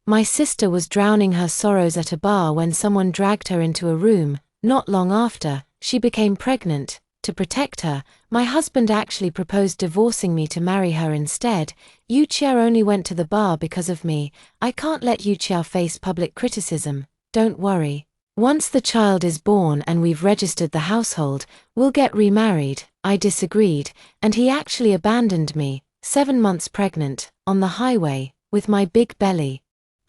My sister was drowning her sorrows at a bar when someone dragged her into a room. Not long after, she became pregnant. To protect her, my husband actually proposed divorcing me to marry her instead. Yu Qiao only went to the bar because of me. I can't let Yu Qiao face public criticism. Don't worry. Once the child is born and we've registered the household, we'll get remarried. I disagreed, and he actually abandoned me, 7 months pregnant, on the highway, with my big belly.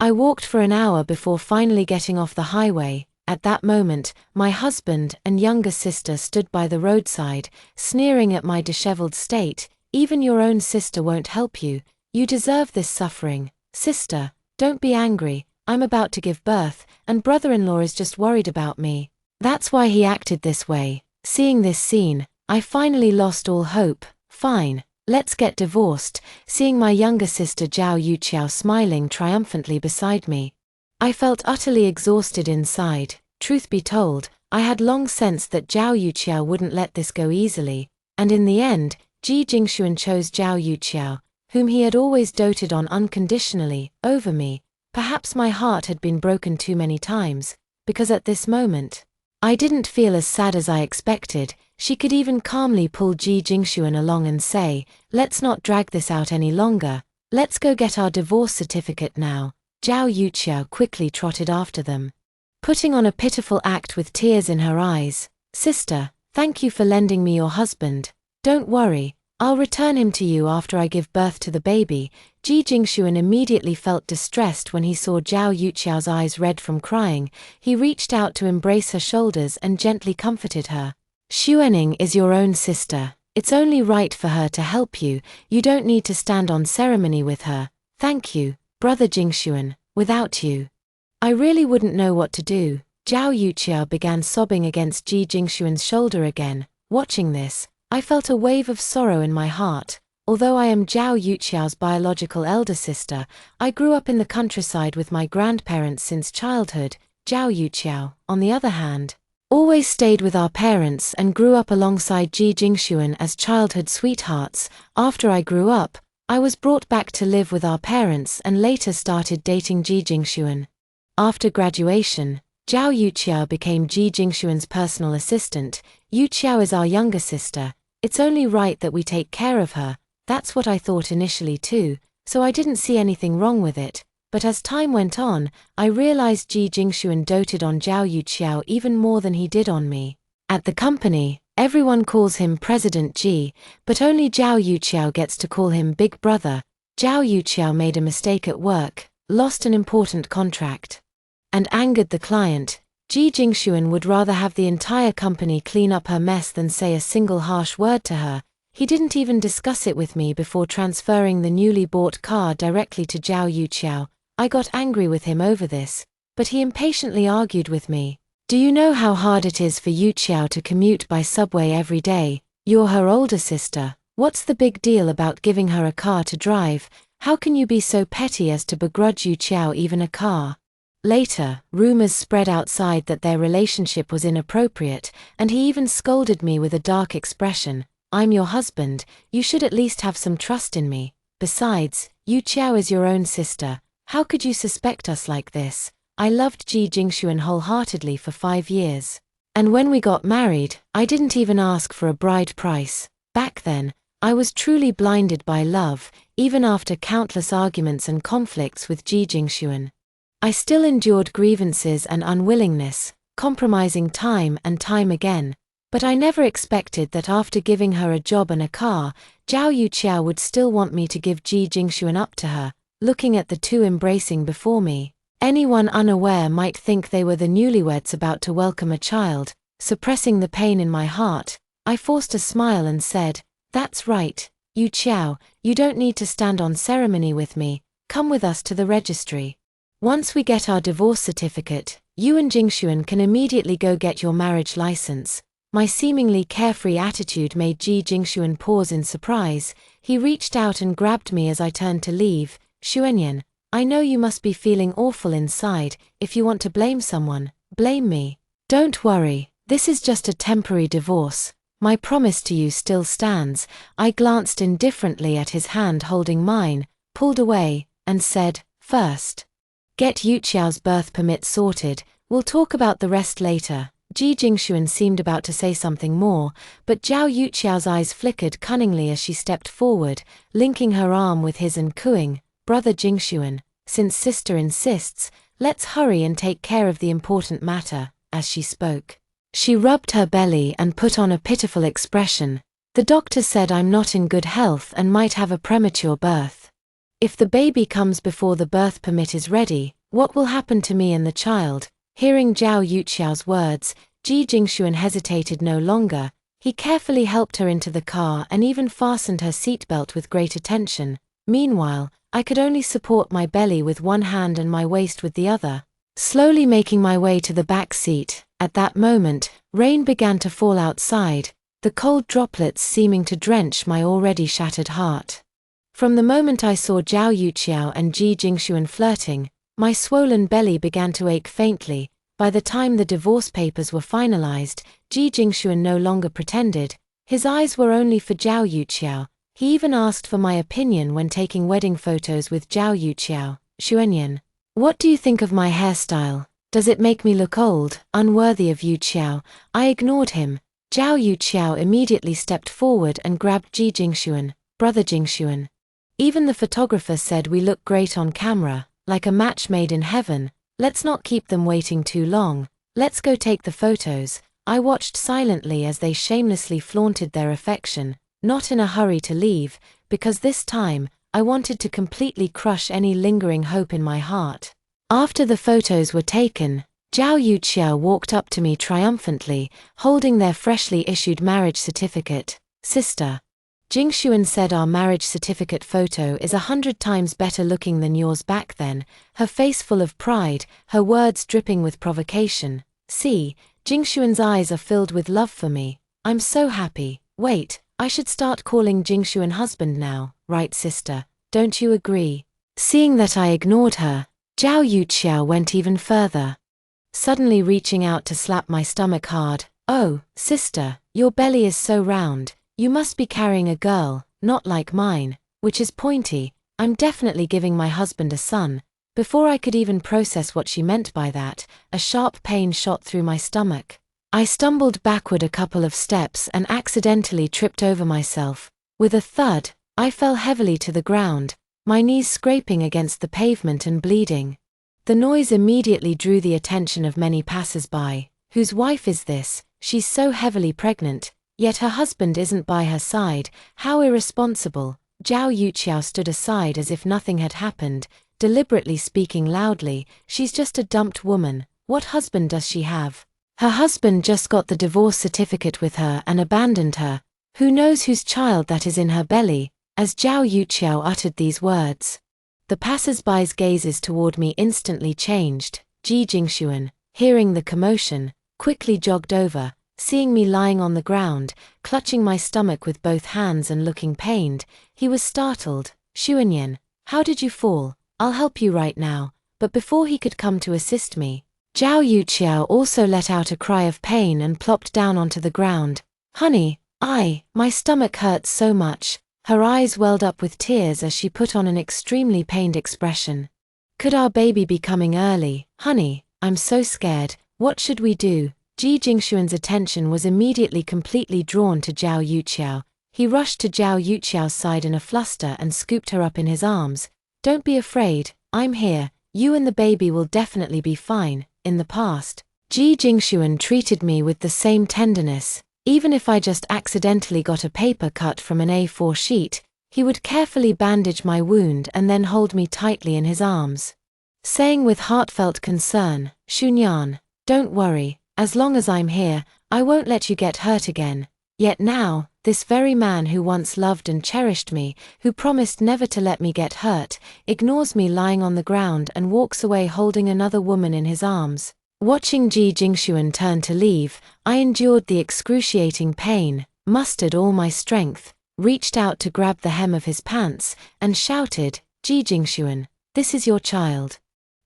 I walked for an hour before finally getting off the highway. At that moment, my husband and younger sister stood by the roadside, sneering at my disheveled state. Even your own sister won't help you. You deserve this suffering. Sister, don't be angry. I'm about to give birth, and brother-in-law is just worried about me. That's why he acted this way. Seeing this scene, I finally lost all hope. Fine, let's get divorced. Seeing my younger sister Zhao Yuqiao smiling triumphantly beside me, I felt utterly exhausted inside. Truth be told, I had long sensed that Zhao Yuqiao wouldn't let this go easily, and in the end, Ji Jingshuan chose Zhao Yuqiao, whom he had always doted on unconditionally, over me. Perhaps my heart had been broken too many times, because at this moment, I didn't feel as sad as I expected. She could even calmly pull Ji Jingshuan along and say, "Let's not drag this out any longer. Let's go get our divorce certificate now." Zhao Yuqiao quickly trotted after them, putting on a pitiful act with tears in her eyes. "Sister, thank you for lending me your husband. Don't worry, I'll return him to you after I give birth to the baby." Ji Jingshuan immediately felt distressed when he saw Zhao Yuqiao's eyes red from crying. He reached out to embrace her shoulders and gently comforted her. "Xuening is your own sister. It's only right for her to help you. You don't need to stand on ceremony with her. Thank you, Brother Jingshuan. Without you, I really wouldn't know what to do." Zhao Yuqiao began sobbing against Ji Jingshuan's shoulder again. Watching this, I felt a wave of sorrow in my heart. Although I am Zhao Yuqiao's biological elder sister, I grew up in the countryside with my grandparents since childhood. Zhao Yuqiao, on the other hand, always stayed with our parents and grew up alongside Ji Jingshuan as childhood sweethearts. After I grew up, I was brought back to live with our parents and later started dating Ji Jingshuan. After graduation, Zhao Yuqiao became Ji Jingshuan's personal assistant. Yuqiao is our younger sister. It's only right that we take care of her. That's what I thought initially too, so I didn't see anything wrong with it. But as time went on, I realized Ji Jingshuan doted on Zhao Yuqiao even more than he did on me. At the company, everyone calls him President Ji, but only Zhao Yuqiao gets to call him Big Brother. Zhao Yuqiao made a mistake at work, lost an important contract, and angered the client. Ji Jingshuan would rather have the entire company clean up her mess than say a single harsh word to her. He didn't even discuss it with me before transferring the newly bought car directly to Zhao Yuqiao. I got angry with him over this, but he impatiently argued with me. "Do you know how hard it is for Yuqiao to commute by subway every day? You're her older sister. What's the big deal about giving her a car to drive? How can you be so petty as to begrudge Yuqiao even a car?" Later, rumors spread outside that their relationship was inappropriate, and he even scolded me with a dark expression. "I'm your husband, you should at least have some trust in me. Besides, Yuqiao is your own sister. How could you suspect us like this?" I loved Ji Jingshuan wholeheartedly for 5 years. And when we got married, I didn't even ask for a bride price. Back then, I was truly blinded by love, even after countless arguments and conflicts with Ji Jingshuan. I still endured grievances and unwillingness, compromising time and time again. But I never expected that after giving her a job and a car, Zhao Yuqiao would still want me to give Ji Jingshuan up to her. Looking at the two embracing before me, anyone unaware might think they were the newlyweds about to welcome a child. Suppressing the pain in my heart, I forced a smile and said, "That's right, Yuqiao, you don't need to stand on ceremony with me. Come with us to the registry. Once we get our divorce certificate, you and Jingshuan can immediately go get your marriage license." My seemingly carefree attitude made Ji Jingshuan pause in surprise. He reached out and grabbed me as I turned to leave. "Xuanyan, I know you must be feeling awful inside. If you want to blame someone, blame me. Don't worry, this is just a temporary divorce. My promise to you still stands." I glanced indifferently at his hand holding mine, pulled away, and said, "First, Get Yuqiao's birth permit sorted, we'll talk about the rest later. Ji Jingxuan seemed about to say something more, but Zhao Yuqiao's eyes flickered cunningly as she stepped forward, linking her arm with his and cooing, "Brother Jingxuan, since sister insists, let's hurry and take care of the important matter." As she spoke, she rubbed her belly and put on a pitiful expression. "The doctor said I'm not in good health and might have a premature birth. If the baby comes before the birth permit is ready, what will happen to me and the child?" Hearing Zhao Yuqiao's words, Ji Jingxuan hesitated no longer. He carefully helped her into the car and even fastened her seatbelt with great attention. Meanwhile, I could only support my belly with one hand and my waist with the other, slowly making my way to the back seat. At that moment, rain began to fall outside, the cold droplets seeming to drench my already shattered heart. From the moment I saw Zhao Yuqiao and Ji Jingxuan flirting, my swollen belly began to ache faintly. By the time the divorce papers were finalized, Ji Jingxuan no longer pretended. His eyes were only for Zhao Yuqiao. He even asked for my opinion when taking wedding photos with Zhao Yuqiao. "Xuanyan, what do you think of my hairstyle? Does it make me look old, unworthy of Yuqiao?" I ignored him. Zhao Yuqiao immediately stepped forward and grabbed Ji Jingxuan. "Brother Jingxuan, even the photographer said we look great on camera, like a match made in heaven. Let's not keep them waiting too long. Let's go take the photos." I watched silently as they shamelessly flaunted their affection, not in a hurry to leave, because this time, I wanted to completely crush any lingering hope in my heart. After the photos were taken, Zhao Yuqiao walked up to me triumphantly, holding their freshly issued marriage certificate. "Sister, Jingxuan said our marriage certificate photo is 100 times better looking than yours back then," her face full of pride, her words dripping with provocation. "See, Jingxuan's eyes are filled with love for me. I'm so happy. Wait, I should start calling Jingxuan husband now, right sister? Don't you agree?" Seeing that I ignored her, Zhao Yuqiao went even further, suddenly reaching out to slap my stomach hard. "Oh, sister, your belly is so round. You must be carrying a girl, not like mine, which is pointy. I'm definitely giving my husband a son." Before I could even process what she meant by that, a sharp pain shot through my stomach. I stumbled backward a couple of steps and accidentally tripped over myself. With a thud, I fell heavily to the ground, my knees scraping against the pavement and bleeding. The noise immediately drew the attention of many passers-by. "Whose wife is this? She's so heavily pregnant, yet her husband isn't by her side. How irresponsible." Zhao Yuqiao stood aside as if nothing had happened, deliberately speaking loudly. "She's just a dumped woman. What husband does she have? Her husband just got the divorce certificate with her and abandoned her. Who knows whose child that is in her belly?" As Zhao Yuqiao uttered these words, the passers-by's gazes toward me instantly changed. Ji Jingxuan, hearing the commotion, quickly jogged over. Seeing me lying on the ground, clutching my stomach with both hands and looking pained, he was startled. "Xuanyan, how did you fall? I'll help you right now." But before he could come to assist me, Zhao Yuqiao also let out a cry of pain and plopped down onto the ground. "Honey, my stomach hurts so much." Her eyes welled up with tears as she put on an extremely pained expression. "Could our baby be coming early? Honey, I'm so scared. What should we do?" Ji Jingxuan's attention was immediately completely drawn to Zhao Yuqiao. He rushed to Zhao Yuqiao's side in a fluster and scooped her up in his arms. "Don't be afraid, I'm here. You and the baby will definitely be fine." In the past, Ji Jingxuan treated me with the same tenderness. Even if I just accidentally got a paper cut from an A4 sheet, he would carefully bandage my wound and then hold me tightly in his arms, saying with heartfelt concern, "Xuanyan, don't worry. As long as I'm here, I won't let you get hurt again." Yet now, this very man who once loved and cherished me, who promised never to let me get hurt, ignores me lying on the ground and walks away holding another woman in his arms. Watching Ji Jingxuan turn to leave, I endured the excruciating pain, mustered all my strength, reached out to grab the hem of his pants, and shouted, "Ji Jingxuan, this is your child.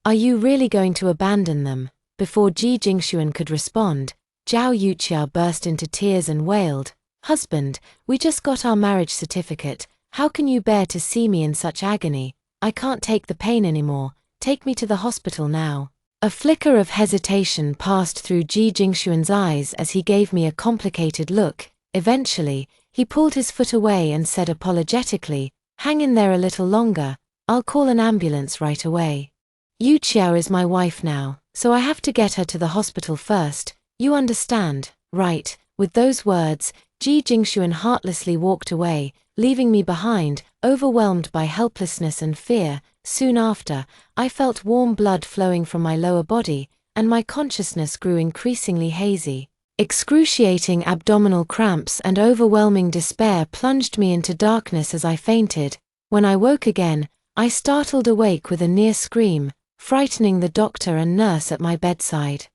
Are you really going to abandon them?" Before Ji Jingxuan could respond, Zhao Yuqiao burst into tears and wailed, "Husband, we just got our marriage certificate. How can you bear to see me in such agony? I can't take the pain anymore. take me to the hospital now. A flicker of hesitation passed through Ji Jingshuan's eyes as he gave me a complicated look. Eventually, he pulled his foot away and said apologetically, "Hang in there a little longer, I'll call an ambulance right away. Yu Qiao is my wife now, so I have to get her to the hospital first, you understand, right?" With those words, Ji Jingshuan heartlessly walked away, leaving me behind, overwhelmed by helplessness and fear. Soon after, I felt warm blood flowing from my lower body, and my consciousness grew increasingly hazy. Excruciating abdominal cramps and overwhelming despair plunged me into darkness as I fainted. When I woke again, I startled awake with a near scream, frightening the doctor and nurse at my bedside.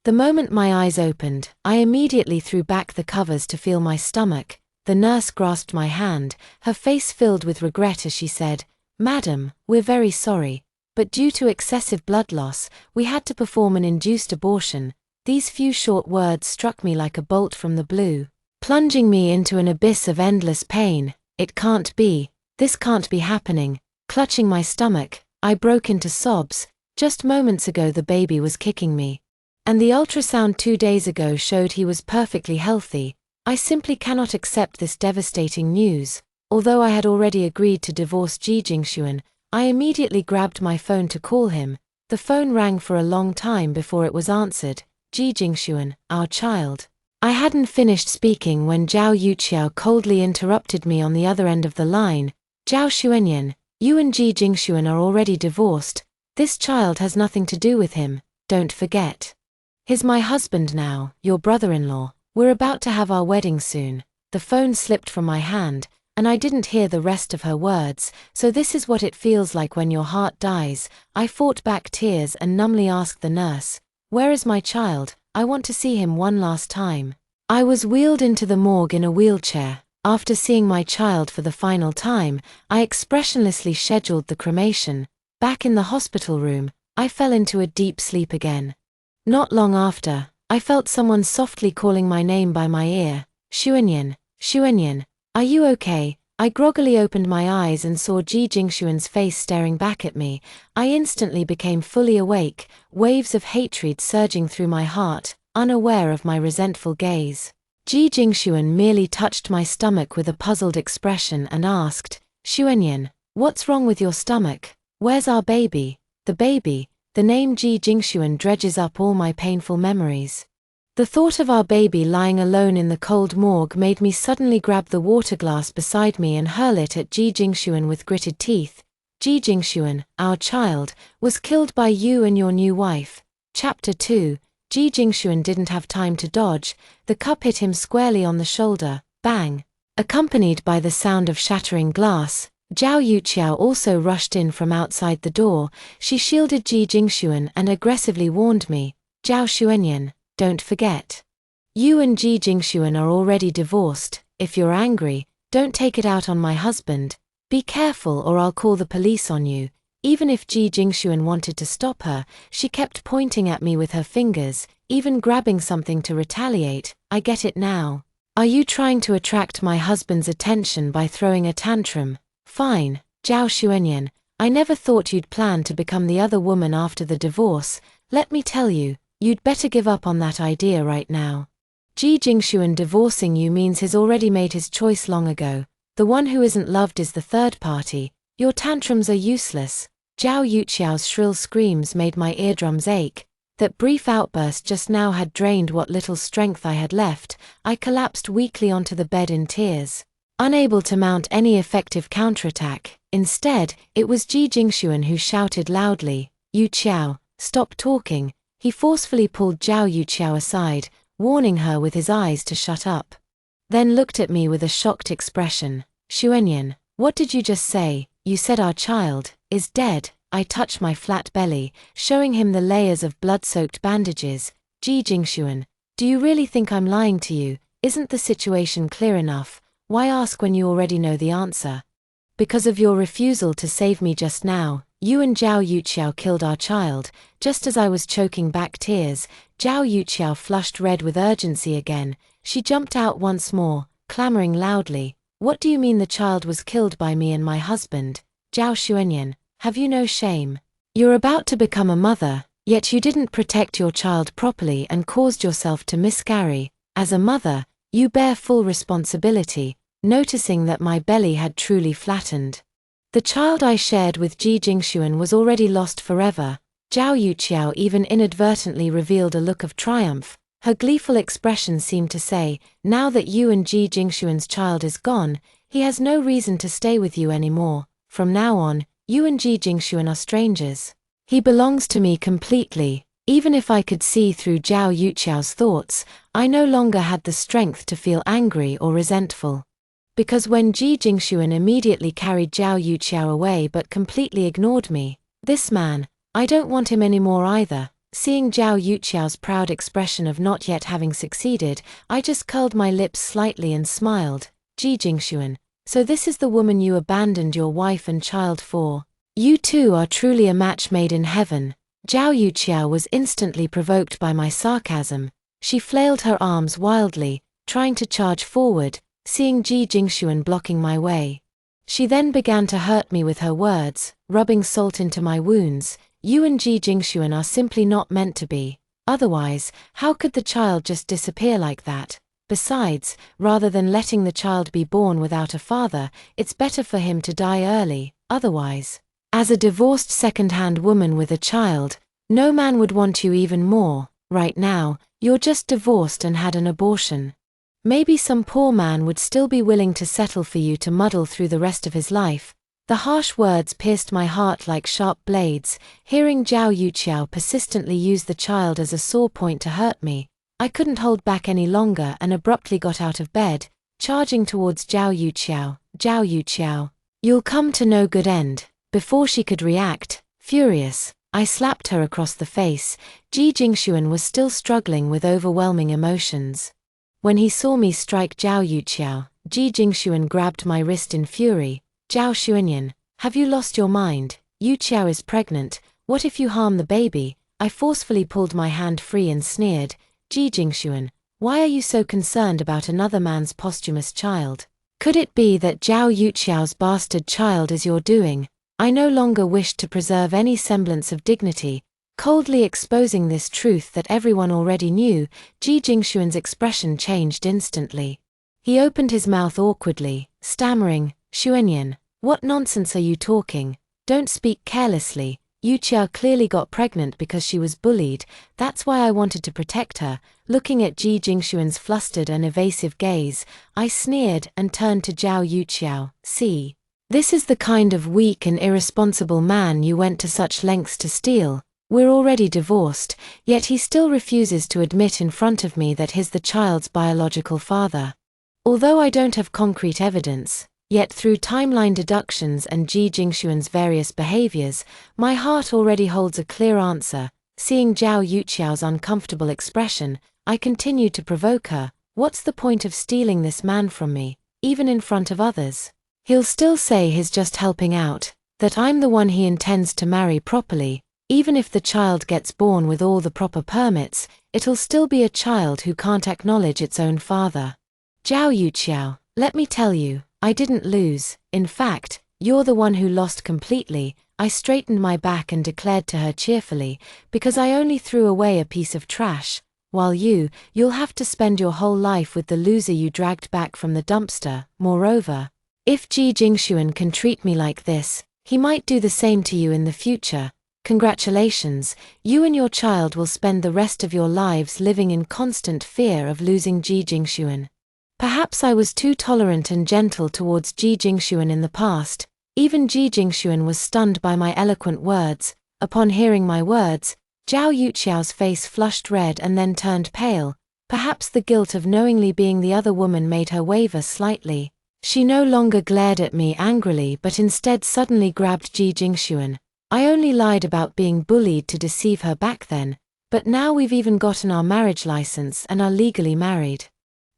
The moment my eyes opened, I immediately threw back the covers to feel my stomach. The nurse grasped my hand, her face filled with regret as she said, "Madam, we're very sorry, but due to excessive blood loss, we had to perform an induced abortion." These few short words struck me like a bolt from the blue, plunging me into an abyss of endless pain. It can't be. This can't be happening. Clutching my stomach, I broke into sobs. Just moments ago the baby was kicking me. And the ultrasound 2 days ago showed he was perfectly healthy. I simply cannot accept this devastating news. Although I had already agreed to divorce Ji Jingshuan, I immediately grabbed my phone to call him. The phone rang for a long time before it was answered. "Ji Jingshuan, our child." I hadn't finished speaking when Zhao Yuqiao coldly interrupted me on the other end of the line. "Zhao Xuanyan, you and Ji Jingshuan are already divorced. This child has nothing to do with him, don't forget. He's my husband now, your brother-in-law. We're about to have our wedding soon." The phone slipped from my hand, and I didn't hear the rest of her words. "So this is what it feels like when your heart dies." I fought back tears and numbly asked the nurse, "Where is my child? I want to see him one last time." I was wheeled into the morgue in a wheelchair. After seeing my child for the final time, I expressionlessly scheduled the cremation. Back in the hospital room, I fell into a deep sleep again. Not long after, I felt someone softly calling my name by my ear. "Xuanyan, Xuanyan, are you okay?" I groggily opened my eyes and saw Ji Jingshuan's face staring back at me. I instantly became fully awake, waves of hatred surging through my heart, unaware of my resentful gaze. Ji Jingshuan merely touched my stomach with a puzzled expression and asked, "Xuanyan, what's wrong with your stomach? Where's our baby?" The baby. The name Ji Jingshuan dredges up all my painful memories. The thought of our baby lying alone in the cold morgue made me suddenly grab the water glass beside me and hurl it at Ji Jingshuan with gritted teeth. "Ji Jingshuan, our child, was killed by you and your new wife." Chapter 2. Ji Jingshuan didn't have time to dodge. The cup hit him squarely on the shoulder. Bang! Accompanied by the sound of shattering glass, Zhao Yuqiao also rushed in from outside the door. She shielded Ji Jingshuan and aggressively warned me, "Zhao Xuanyan, don't forget. You and Ji Jingshuan are already divorced. If you're angry, don't take it out on my husband. Be careful or I'll call the police on you." Even if Ji Jingshuan wanted to stop her, she kept pointing at me with her fingers, even grabbing something to retaliate. "I get it now. Are you trying to attract my husband's attention by throwing a tantrum? Fine, Zhao Xuanyan, I never thought you'd plan to become the other woman after the divorce. Let me tell you, you'd better give up on that idea right now. Ji Jingshuan divorcing you means he's already made his choice long ago. The one who isn't loved is the third party. Your tantrums are useless." Zhao Yuqiao's shrill screams made my eardrums ache. That brief outburst just now had drained what little strength I had left. I collapsed weakly onto the bed in tears, unable to mount any effective counterattack. Instead, it was Ji Jingshuan who shouted loudly, "Yu Qiao, stop talking." He forcefully pulled Zhao Yuqiao aside, warning her with his eyes to shut up. Then looked at me with a shocked expression. "Xuanyan, what did you just say? You said our child is dead." I touched my flat belly, showing him the layers of blood-soaked bandages. "Ji Jingshuan, do you really think I'm lying to you? Isn't the situation clear enough? Why ask when you already know the answer? Because of your refusal to save me just now, you and Zhao Yuqiao killed our child." Just as I was choking back tears, Zhao Yuqiao flushed red with urgency again. She jumped out once more, clamoring loudly, "What do you mean the child was killed by me and my husband? Zhao Xuanyan, have you no shame? You're about to become a mother, yet you didn't protect your child properly and caused yourself to miscarry. As a mother, you bear full responsibility, noticing that my belly had truly flattened. The child I shared with Ji Jingshuan was already lost forever. Zhao Yuqiao even inadvertently revealed a look of triumph. Her gleeful expression seemed to say, now that you and Ji Jingshuan's child is gone, he has no reason to stay with you anymore. From now on, you and Ji Jingshuan are strangers. He belongs to me completely. Even if I could see through Zhao Yuqiao's thoughts, I no longer had the strength to feel angry or resentful. Because when Ji Jingshuan immediately carried Zhao Yuqiao away but completely ignored me, this man, I don't want him anymore either. Seeing Zhao Yuqiao's proud expression of not yet having succeeded, I just curled my lips slightly and smiled. Ji Jingshuan, so this is the woman you abandoned your wife and child for? You two are truly a match made in heaven. Zhao Yuqiao was instantly provoked by my sarcasm. She flailed her arms wildly, trying to charge forward, seeing Ji Jingshuan blocking my way. She then began to hurt me with her words, rubbing salt into my wounds. You and Ji Jingshuan are simply not meant to be. Otherwise, how could the child just disappear like that? Besides, rather than letting the child be born without a father, it's better for him to die early. Otherwise, as a divorced second-hand woman with a child, no man would want you even more. Right now, you're just divorced and had an abortion. Maybe some poor man would still be willing to settle for you to muddle through the rest of his life. The harsh words pierced my heart like sharp blades. Hearing Zhao Yuqiao persistently use the child as a sore point to hurt me, I couldn't hold back any longer and abruptly got out of bed, charging towards Zhao Yuqiao. Zhao Yuqiao, you'll come to no good end. Before she could react, furious, I slapped her across the face. Ji Jingshuan was still struggling with overwhelming emotions. When he saw me strike Zhao Yuqiao, Ji Jingshuan grabbed my wrist in fury. Zhao Xuanyan, have you lost your mind? Yuqiao is pregnant, what if you harm the baby? I forcefully pulled my hand free and sneered. Ji Jingshuan, why are you so concerned about another man's posthumous child? Could it be that Zhao Yuqiao's bastard child is your doing? I no longer wished to preserve any semblance of dignity. Coldly exposing this truth that everyone already knew, Ji Jingshuan's expression changed instantly. He opened his mouth awkwardly, stammering, Xuanyan, what nonsense are you talking? Don't speak carelessly. Yuqiao clearly got pregnant because she was bullied, that's why I wanted to protect her. Looking at Ji Jingshuan's flustered and evasive gaze, I sneered and turned to Zhao Yuqiao. See, this is the kind of weak and irresponsible man you went to such lengths to steal. We're already divorced, yet he still refuses to admit in front of me that he's the child's biological father. Although I don't have concrete evidence, yet through timeline deductions and Ji Jingshuan's various behaviors, my heart already holds a clear answer. Seeing Zhao Yuqiao's uncomfortable expression, I continued to provoke her. What's the point of stealing this man from me, even in front of others? He'll still say he's just helping out, that I'm the one he intends to marry properly. Even if the child gets born with all the proper permits, it'll still be a child who can't acknowledge its own father. Zhao Yuqiao, let me tell you, I didn't lose. In fact, you're the one who lost completely. I straightened my back and declared to her cheerfully, because I only threw away a piece of trash, while you'll have to spend your whole life with the loser you dragged back from the dumpster. Moreover, if Ji Jingshuan can treat me like this, he might do the same to you in the future. Congratulations, you and your child will spend the rest of your lives living in constant fear of losing Ji Jingshuan. Perhaps I was too tolerant and gentle towards Ji Jingshuan in the past. Even Ji Jingshuan was stunned by my eloquent words. Upon hearing my words, Zhao Yuqiao's face flushed red and then turned pale. Perhaps the guilt of knowingly being the other woman made her waver slightly. She no longer glared at me angrily but instead suddenly grabbed Ji Jingshuan. I only lied about being bullied to deceive her back then, but now we've even gotten our marriage license and are legally married.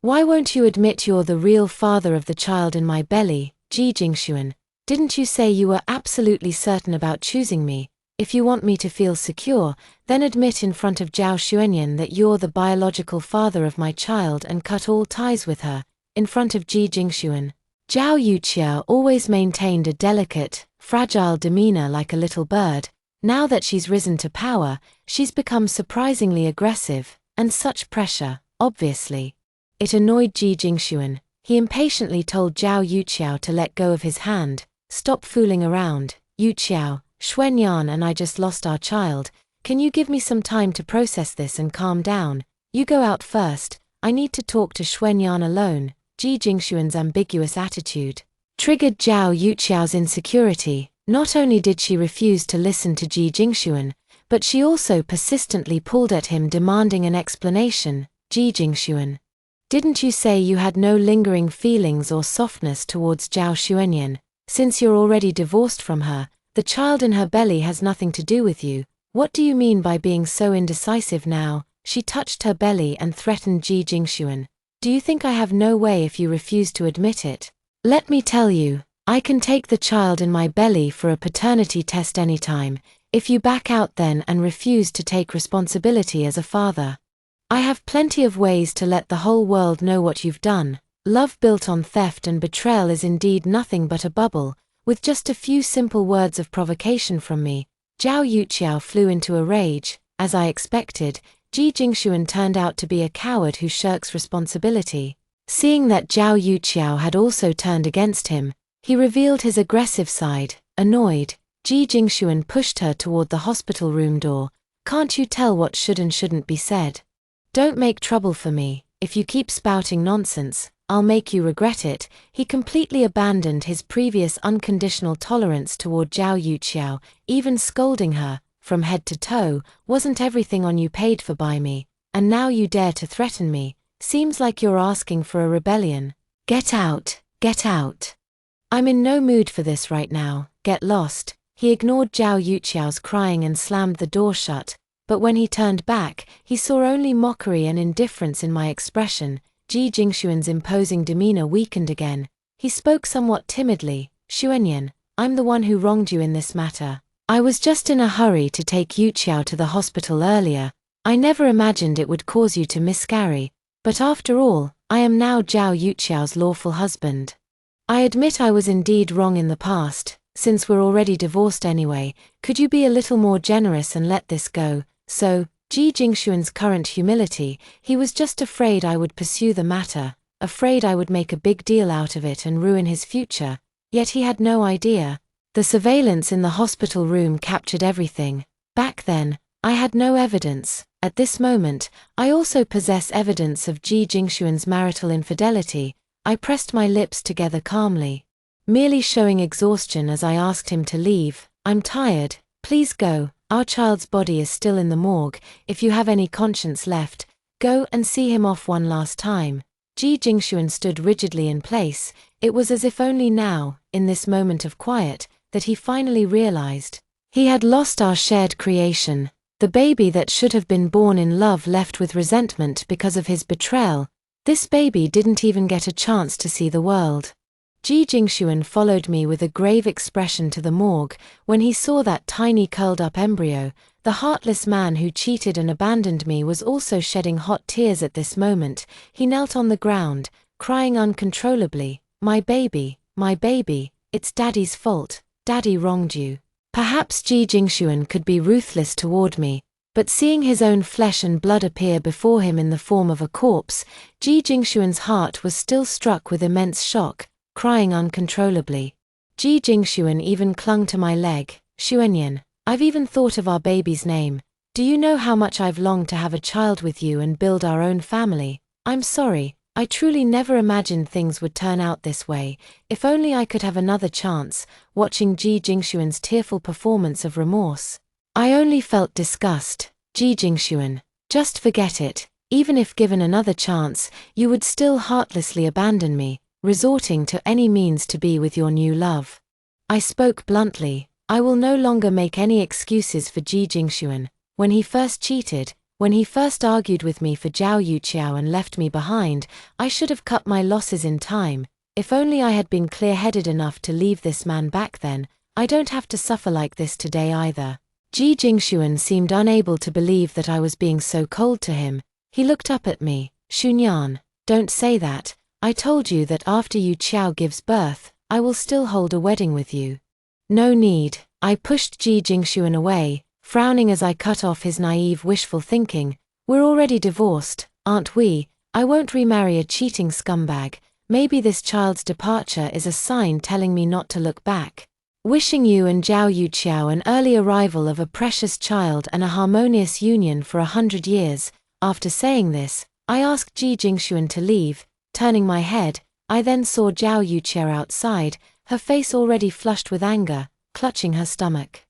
Why won't you admit you're the real father of the child in my belly? Ji Jingshuan, didn't you say you were absolutely certain about choosing me? If you want me to feel secure, then admit in front of Zhao Xuanyan that you're the biological father of my child and cut all ties with her. In front of Ji Jingshuan, Zhao Yuqiao always maintained a delicate, fragile demeanor like a little bird. Now that she's risen to power, she's become surprisingly aggressive, and such pressure, obviously. It annoyed Ji Jingxuan. He impatiently told Zhao Yuqiao to let go of his hand. Stop fooling around, Yuqiao. Xuanyan and I just lost our child. Can you give me some time to process this and calm down? You go out first. I need to talk to Xuanyan alone. Ji Jingxuan's ambiguous attitude triggered Zhao Yuqiao's insecurity. Not only did she refuse to listen to Ji Jingxuan, but she also persistently pulled at him demanding an explanation. Ji Jingxuan, didn't you say you had no lingering feelings or softness towards Zhao Xuanyan? Since you're already divorced from her, the child in her belly has nothing to do with you. What do you mean by being so indecisive now? She touched her belly and threatened Ji Jingxuan. Do you think I have no way if you refuse to admit it? Let me tell you, I can take the child in my belly for a paternity test anytime, if you back out then and refuse to take responsibility as a father. I have plenty of ways to let the whole world know what you've done. Love built on theft and betrayal is indeed nothing but a bubble. With just a few simple words of provocation from me, Zhao Yuqiao flew into a rage. As I expected, Ji Jingxuan turned out to be a coward who shirks responsibility. Seeing that Zhao Yuqiao had also turned against him, he revealed his aggressive side. Annoyed, Ji Jingxuan pushed her toward the hospital room door. Can't you tell what should and shouldn't be said? Don't make trouble for me. If you keep spouting nonsense, I'll make you regret it. He completely abandoned his previous unconditional tolerance toward Zhao Yuqiao, even scolding her, from head to toe. Wasn't everything on you paid for by me, and now you dare to threaten me? Seems like you're asking for a rebellion. Get out, get out. I'm in no mood for this right now, get lost. He ignored Zhao Yuqiao's crying and slammed the door shut. But when he turned back, he saw only mockery and indifference in my expression. Ji Jingxuan's imposing demeanor weakened again. He spoke somewhat timidly. Xuanyan, I'm the one who wronged you in this matter. I was just in a hurry to take Yuqiao to the hospital earlier. I never imagined it would cause you to miscarry. But after all, I am now Zhao Yuqiao's lawful husband. I admit I was indeed wrong in the past. Since we're already divorced anyway, could you be a little more generous and let this go? So, Ji Jingxuan's current humility, he was just afraid I would pursue the matter, afraid I would make a big deal out of it and ruin his future. Yet he had no idea. The surveillance in the hospital room captured everything. Back then, I had no evidence. At this moment, I also possess evidence of Ji Jingxuan's marital infidelity. I pressed my lips together calmly, merely showing exhaustion as I asked him to leave. I'm tired, please go. Our child's body is still in the morgue. If you have any conscience left, go and see him off one last time. Ji Jingxuan stood rigidly in place. It was as if only now, in this moment of quiet, that he finally realized. He had lost our shared creation. The baby that should have been born in love left with resentment because of his betrayal. This baby didn't even get a chance to see the world. Ji Jingxuan followed me with a grave expression to the morgue. When he saw that tiny curled-up embryo, the heartless man who cheated and abandoned me was also shedding hot tears at this moment. He knelt on the ground, crying uncontrollably, my baby, it's Daddy's fault. Daddy wronged you." Perhaps Ji Jingxuan could be ruthless toward me, but seeing his own flesh and blood appear before him in the form of a corpse, Ji Jingxuan's heart was still struck with immense shock, crying uncontrollably. Ji Jingxuan even clung to my leg. "Xuanyan, I've even thought of our baby's name. Do you know how much I've longed to have a child with you and build our own family? I'm sorry, I truly never imagined things would turn out this way. If only I could have another chance." Watching Ji Jingxuan's tearful performance of remorse, I only felt disgust. "Ji Jingxuan, just forget it. Even if given another chance, you would still heartlessly abandon me, resorting to any means to be with your new love." I spoke bluntly. I will no longer make any excuses for Ji Jingxuan. When he first cheated, when he first argued with me for Zhao Yuqiao and left me behind, I should have cut my losses in time. If only I had been clear-headed enough to leave this man back then, I don't have to suffer like this today either. Ji Jingxuan seemed unable to believe that I was being so cold to him. He looked up at me. "Xuanyan, don't say that. I told you that after Yu Qiao gives birth, I will still hold a wedding with you." "No need. I pushed Ji Jingshuan away, frowning as I cut off his naive wishful thinking. We're already divorced, aren't we? I won't remarry a cheating scumbag. Maybe this child's departure is a sign telling me not to look back. Wishing you and Zhao Yuqiao an early arrival of a precious child and a harmonious union for 100 years. After saying this, I asked Ji Jingshuan to leave. Turning my head, I then saw Zhao Yuqiao outside, her face already flushed with anger, clutching her stomach.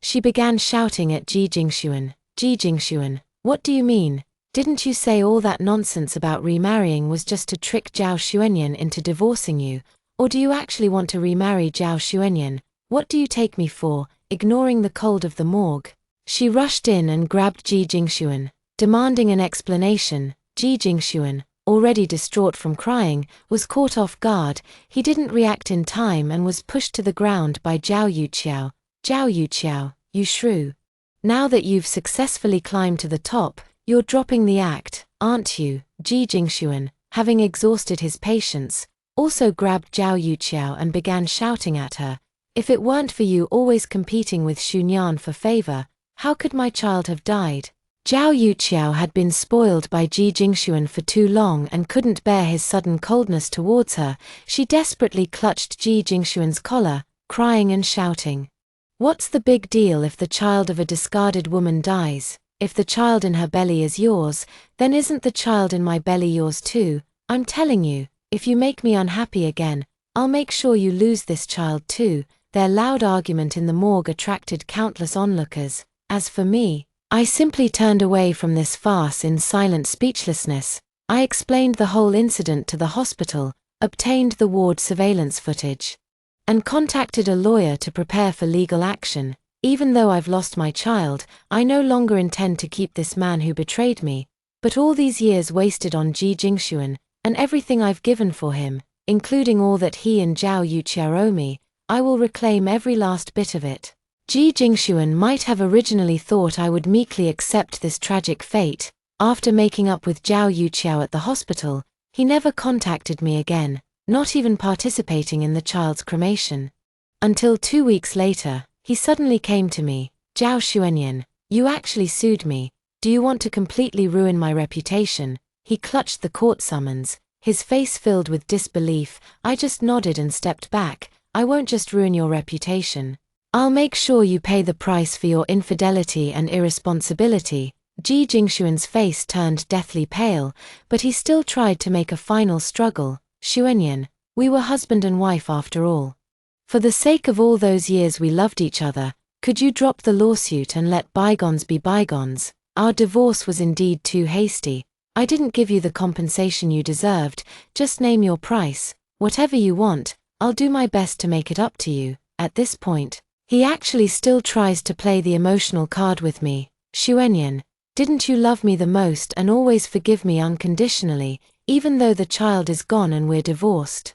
She began shouting at Ji Jingshuan. Ji Jingshuan, what do you mean? Didn't you say all that nonsense about remarrying was just to trick Zhao Xuanyan into divorcing you? Or do you actually want to remarry Zhao Xuanyan? What do you take me for? Ignoring the cold of the morgue, she rushed in and grabbed Ji Jingshuan, demanding an explanation. Ji Jingshuan, already distraught from crying, was caught off guard. He didn't react in time and was pushed to the ground by Zhao Yuqiao. Zhao Yuqiao, you shrew. Now that you've successfully climbed to the top, you're dropping the act, aren't you? Ji Jingshuan, having exhausted his patience, also grabbed Zhao Yuqiao and began shouting at her. If it weren't for you always competing with Xunyan for favor, how could my child have died? Zhao Yuqiao had been spoiled by Ji Jingshuan for too long and couldn't bear his sudden coldness towards her. She desperately clutched Ji Jingshuan's collar, crying and shouting. What's the big deal if the child of a discarded woman dies? If the child in her belly is yours, then isn't the child in my belly yours too? I'm telling you, if you make me unhappy again, I'll make sure you lose this child too. Their loud argument in the morgue attracted countless onlookers. As for me, I simply turned away from this farce in silent speechlessness. I explained the whole incident to the hospital, obtained the ward surveillance footage, and contacted a lawyer to prepare for legal action. Even though I've lost my child, I no longer intend to keep this man who betrayed me. But all these years wasted on Ji Jingshuan, and everything I've given for him, including all that he and Zhao Yuqiao owe me, I will reclaim every last bit of it. Ji Jingshuan might have originally thought I would meekly accept this tragic fate. After making up with Zhao Yuqiao at the hospital, he never contacted me again, not even participating in the child's cremation. Until 2 weeks later, he suddenly came to me. Zhao Xuanyan, you actually sued me. Do you want to completely ruin my reputation? He clutched the court summons, his face filled with disbelief. I just nodded and stepped back. I won't just ruin your reputation. I'll make sure you pay the price for your infidelity and irresponsibility. Ji Jingshuan's face turned deathly pale, but he still tried to make a final struggle. Xuanyan, we were husband and wife after all. For the sake of all those years we loved each other, could you drop the lawsuit and let bygones be bygones? Our divorce was indeed too hasty. I didn't give you the compensation you deserved. Just name your price. Whatever you want, I'll do my best to make it up to you. At this point, he actually still tries to play the emotional card with me. Xuanyan, didn't you love me the most and always forgive me unconditionally, even though the child is gone and we're divorced?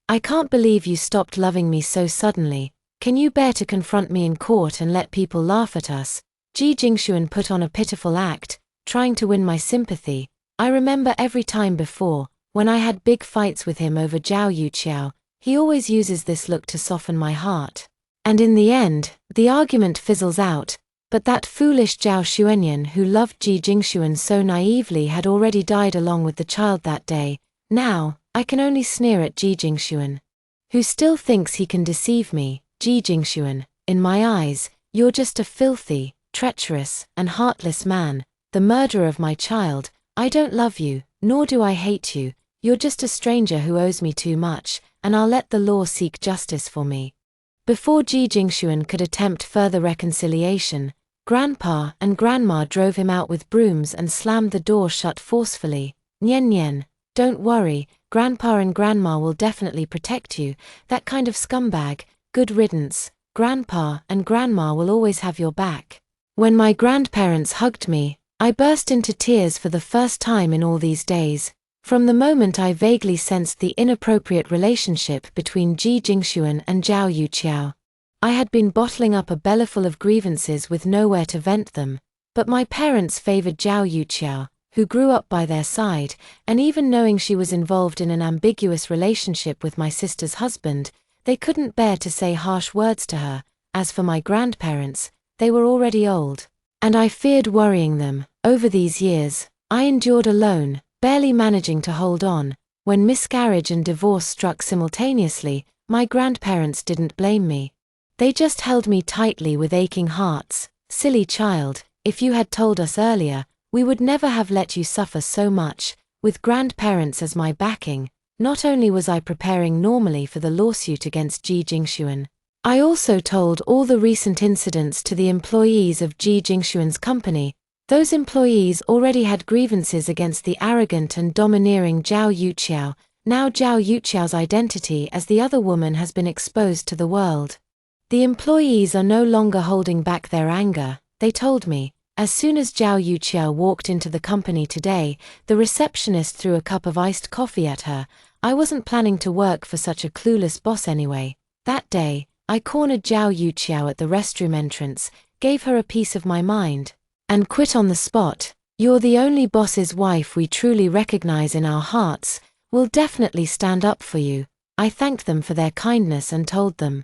I can't believe you stopped loving me so suddenly. Can you bear to confront me in court and let people laugh at us? Ji Jingshuan put on a pitiful act, trying to win my sympathy. I remember every time before, when I had big fights with him over Zhao Yuqiao, he always uses this look to soften my heart. And in the end, the argument fizzles out. But that foolish Zhao Xuanyan who loved Ji Jingshuan so naively had already died along with the child that day. Now, I can only sneer at Ji Jingshuan, who still thinks he can deceive me. Ji Jingshuan, in my eyes, you're just a filthy, treacherous, and heartless man, the murderer of my child. I don't love you, nor do I hate you. You're just a stranger who owes me too much, and I'll let the law seek justice for me. Before Ji Jingshuan could attempt further reconciliation, Grandpa and Grandma drove him out with brooms and slammed the door shut forcefully. Nian Nian, don't worry, Grandpa and Grandma will definitely protect you. That kind of scumbag, good riddance. Grandpa and Grandma will always have your back. When my grandparents hugged me, I burst into tears for the first time in all these days. From the moment I vaguely sensed the inappropriate relationship between Ji Jingshuan and Zhao Yuqiao, I had been bottling up a bellyful of grievances with nowhere to vent them. But my parents favored Zhao Yuqiao, who grew up by their side, and even knowing she was involved in an ambiguous relationship with my sister's husband, they couldn't bear to say harsh words to her. As for my grandparents, they were already old, and I feared worrying them. Over these years, I endured alone, barely managing to hold on. When miscarriage and divorce struck simultaneously, my grandparents didn't blame me. They just held me tightly with aching hearts. Silly child, if you had told us earlier, we would never have let you suffer so much. With grandparents as my backing, not only was I preparing normally for the lawsuit against Ji Jingshuan, I also told all the recent incidents to the employees of Ji Jingshuan's company. Those employees already had grievances against the arrogant and domineering Zhao Yuqiao. Now Zhao Yuqiao's identity as the other woman has been exposed to the world. The employees are no longer holding back their anger. They told me, as soon as Zhao Yuqiao walked into the company today, the receptionist threw a cup of iced coffee at her. I wasn't planning to work for such a clueless boss anyway. That day, I cornered Zhao Yuqiao at the restroom entrance, gave her a piece of my mind, and quit on the spot. You're the only boss's wife we truly recognize in our hearts. We'll definitely stand up for you. I thanked them for their kindness and told them,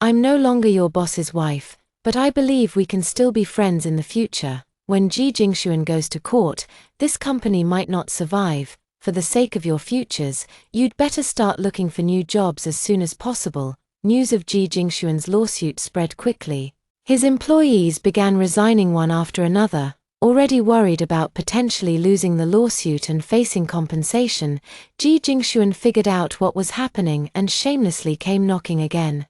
I'm no longer your boss's wife, but I believe we can still be friends in the future. When Ji Jingshuan goes to court, this company might not survive. For the sake of your futures, you'd better start looking for new jobs as soon as possible. News of Ji Jingshuan's lawsuit spread quickly. His employees began resigning one after another. Already worried about potentially losing the lawsuit and facing compensation, Ji Jingshuan figured out what was happening and shamelessly came knocking again.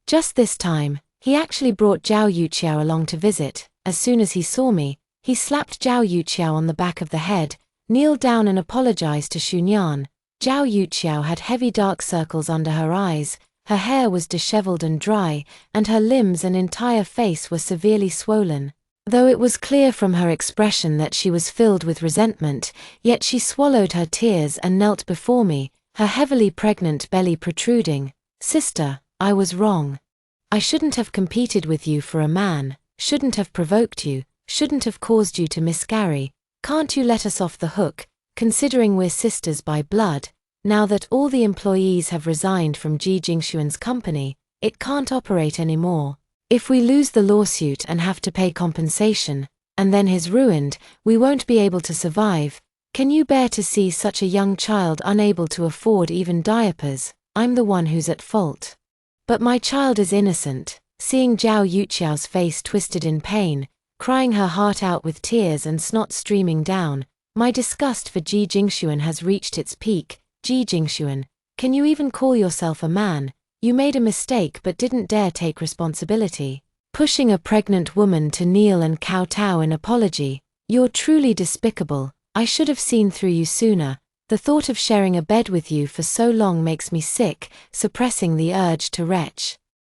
Just this time, he actually brought Zhao Yuqiao along to visit. As soon as he saw me, he slapped Zhao Yuqiao on the back of the head, kneeled down and apologized to Xunyan. Zhao Yuqiao had heavy dark circles under her eyes. Her hair was disheveled and dry, and her limbs and entire face were severely swollen. Though it was clear from her expression that she was filled with resentment, yet she swallowed her tears and knelt before me, her heavily pregnant belly protruding. Sister, I was wrong. I shouldn't have competed with you for a man, shouldn't have provoked you, shouldn't have caused you to miscarry. Can't you let us off the hook, considering we're sisters by blood? Now that all the employees have resigned from Ji Jingshuan's company, it can't operate anymore. If we lose the lawsuit and have to pay compensation, and then he's ruined, we won't be able to survive. Can you bear to see such a young child unable to afford even diapers? I'm the one who's at fault. But my child is innocent. Seeing Zhao Yuqiao's face twisted in pain, crying her heart out with tears and snot streaming down, my disgust for Ji Jingshuan has reached its peak. Ji Jingshuan, can you even call yourself a man? You made a mistake but didn't dare take responsibility. Pushing a pregnant woman to kneel and kowtow in apology. You're truly despicable. I should have seen through you sooner. The thought of sharing a bed with you for so long makes me sick, suppressing the urge to retch.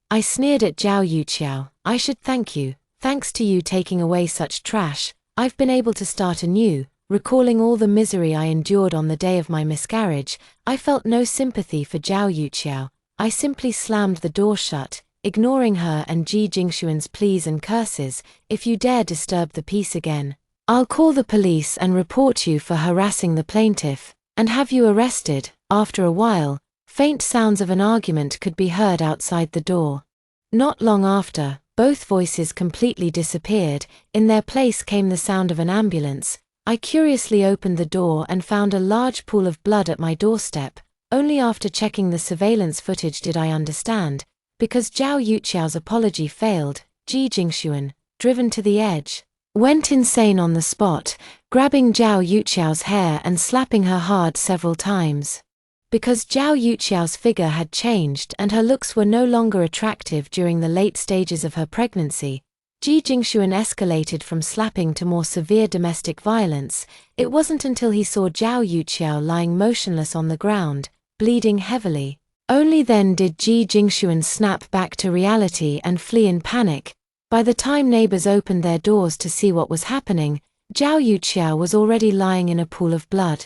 I sneered at Zhao Yuqiao. I should thank you. Thanks to you taking away such trash, I've been able to start anew. Recalling all the misery I endured on the day of my miscarriage, I felt no sympathy for Zhao Yuqiao. I simply slammed the door shut, ignoring her and Ji Jingshuan's pleas and curses. If you dare disturb the peace again, I'll call the police and report you for harassing the plaintiff, and have you arrested. After a while, faint sounds of an argument could be heard outside the door. Not long after, both voices completely disappeared. In their place came the sound of an ambulance. I curiously opened the door and found a large pool of blood at my doorstep. Only after checking the surveillance footage did I understand. Because Zhao Yuqiao's apology failed, Ji Jingshuan, driven to the edge, went insane on the spot, grabbing Zhao Yuqiao's hair and slapping her hard several times. Because Zhao Yuqiao's figure had changed and her looks were no longer attractive during the late stages of her pregnancy, Ji Jingshuan escalated from slapping to more severe domestic violence. It wasn't until he saw Zhao Yuqiao lying motionless on the ground, bleeding heavily. Only then did Ji Jingshuan snap back to reality and flee in panic. By the time neighbors opened their doors to see what was happening, Zhao Yuqiao was already lying in a pool of blood.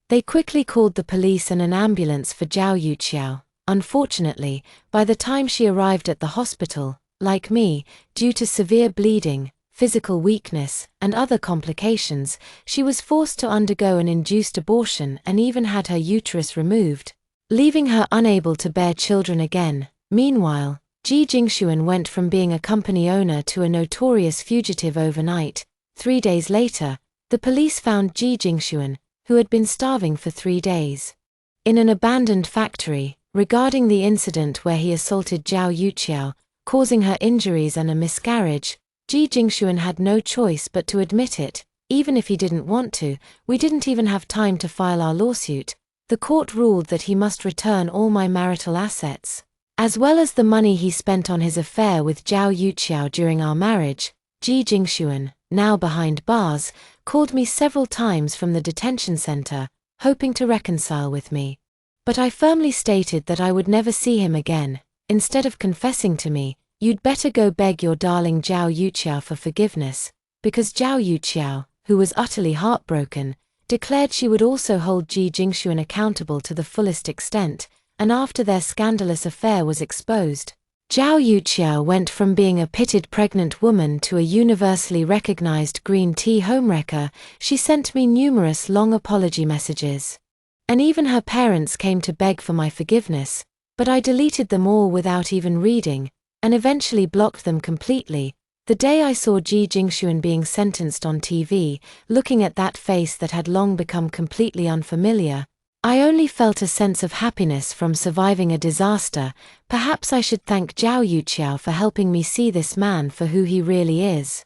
They quickly called the police and an ambulance for Zhao Yuqiao. Unfortunately, by the time she arrived at the hospital, like me, due to severe bleeding, physical weakness, and other complications, she was forced to undergo an induced abortion and even had her uterus removed, leaving her unable to bear children again. Meanwhile, Ji Jingshuan went from being a company owner to a notorious fugitive overnight. 3 days later, the police found Ji Jingshuan, who had been starving for 3 days, in an abandoned factory. Regarding the incident where he assaulted Zhao Yuqiao, causing her injuries and a miscarriage, Ji Jingshuan had no choice but to admit it. Even if he didn't want to, we didn't even have time to file our lawsuit. The court ruled that he must return all my marital assets, as well as the money he spent on his affair with Zhao Yuqiao during our marriage. Ji Jingshuan, now behind bars, called me several times from the detention center, hoping to reconcile with me. But I firmly stated that I would never see him again. Instead of confessing to me, "You'd better go beg your darling Zhao Yuqiao for forgiveness," because Zhao Yuqiao, who was utterly heartbroken, declared she would also hold Ji Jingshuan accountable to the fullest extent. And after their scandalous affair was exposed, Zhao Yuqiao went from being a pitied pregnant woman to a universally recognized green tea homewrecker. She sent me numerous long apology messages, and even her parents came to beg for my forgiveness, but I deleted them all without even reading, and eventually blocked them completely. The day I saw Ji Jingshuan being sentenced on TV, looking at that face that had long become completely unfamiliar, I only felt a sense of happiness from surviving a disaster. Perhaps I should thank Zhao Yuqiao for helping me see this man for who he really is.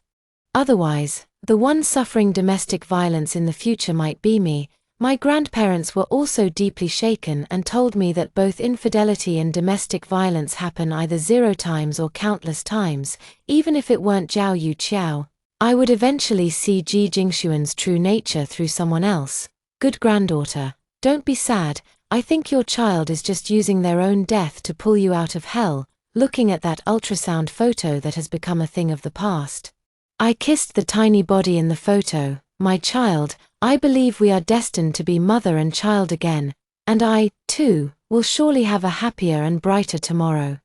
Otherwise, the one suffering domestic violence in the future might be me. My grandparents were also deeply shaken and told me that both infidelity and domestic violence happen either 0 times or countless times. Even if it weren't Zhao Yuqiao, I would eventually see Ji Jingshuan's true nature through someone else. Good granddaughter, don't be sad. I think your child is just using their own death to pull you out of hell. Looking at that ultrasound photo that has become a thing of the past, I kissed the tiny body in the photo. My child, I believe we are destined to be mother and child again, and I, too, will surely have a happier and brighter tomorrow.